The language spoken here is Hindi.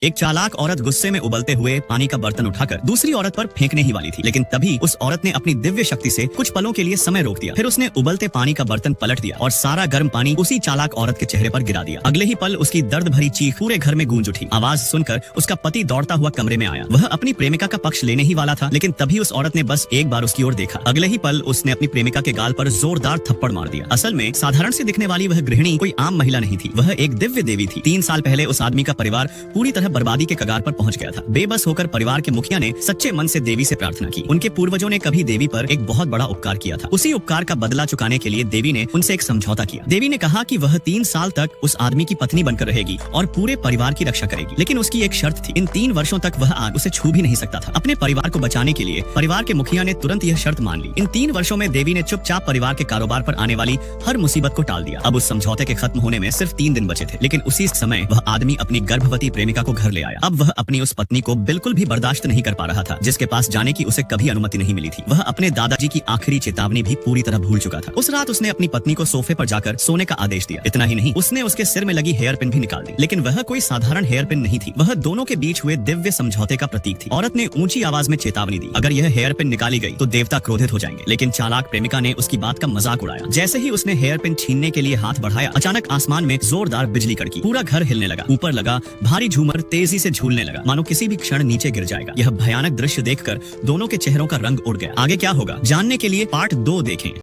एक चालाक औरत गुस्से में उबलते हुए पानी का बर्तन उठाकर दूसरी औरत पर फेंकने ही वाली थी, लेकिन तभी उस औरत ने अपनी दिव्य शक्ति से कुछ पलों के लिए समय रोक दिया। फिर उसने उबलते पानी का बर्तन पलट दिया और सारा गर्म पानी उसी चालाक औरत के चेहरे पर गिरा दिया। अगले ही पल उसकी दर्द भरी चीख पूरे घर में गूंज उठी। आवाज सुनकर उसका पति दौड़ता हुआ कमरे में आया। वह अपनी प्रेमिका का पक्ष लेने ही वाला था, लेकिन तभी उस औरत ने बस एक बार उसकी ओर देखा। अगले ही पल उसने अपनी प्रेमिका के गाल पर जोरदार थप्पड़ मार दिया। असल में साधारण से दिखने वाली वह गृहिणी कोई आम महिला नहीं थी, वह एक दिव्य देवी थी। 3 साल पहले उस आदमी का परिवार पूरी तरह बर्बादी के कगार पहुंच गया था। बेबस होकर परिवार के मुखिया ने सच्चे मन से देवी से प्रार्थना की। उनके पूर्वजों ने कभी देवी पर एक बहुत बड़ा उपकार किया था। उसी उपकार का बदला चुकाने के लिए देवी ने उनसे एक समझौता किया। देवी ने कहा कि वह 3 साल तक उस आदमी की पत्नी बनकर रहेगी और पूरे परिवार की रक्षा करेगी, लेकिन उसकी एक शर्त थी। इन 3 वर्षों तक वह आग उसे छू भी नहीं सकता था। अपने परिवार को बचाने के लिए परिवार के मुखिया ने तुरंत यह शर्त मान ली। इन 3 वर्षों में देवी ने चुपचाप परिवार के कारोबार पर आने वाली हर मुसीबत को टाल दिया। अब उस समझौते के खत्म होने में सिर्फ 3 दिन बचे थे, लेकिन उसी समय वह आदमी अपनी गर्भवती प्रेमिका को घर ले आया। अब वह अपनी उस पत्नी को बिल्कुल भी बर्दाश्त नहीं कर पा रहा था, जिसके पास जाने की उसे कभी अनुमति नहीं मिली थी। वह अपने दादाजी की आखिरी चेतावनी भी पूरी तरह भूल चुका था। उस रात उसने अपनी पत्नी को सोफे पर जाकर सोने का आदेश दिया। इतना ही नहीं, उसने उसके सिर में लगी हेयर पिन भी निकाल दी, लेकिन वह कोई साधारण हेयर पिन नहीं थी। वह दोनों के बीच हुए दिव्य समझौते का प्रतीक थी। औरत ने ऊंची आवाज में चेतावनी दी, अगर यह हेयर पिन निकाली गई तो देवता क्रोधित हो जाएंगे। लेकिन चालाक प्रेमिका ने उसकी बात का मजाक उड़ाया। जैसे ही उसने हेयर पिन छीनने के लिए हाथ बढ़ाया, अचानक आसमान में जोरदार बिजली कड़की। पूरा घर हिलने लगा। ऊपर लगा भारी झूमर तेजी से झूलने लगा, मानो किसी भी क्षण नीचे गिर जाएगा। यह भयानक दृश्य देखकर दोनों के चेहरों का रंग उड़ गया। आगे क्या होगा जानने के लिए पार्ट 2 देखें।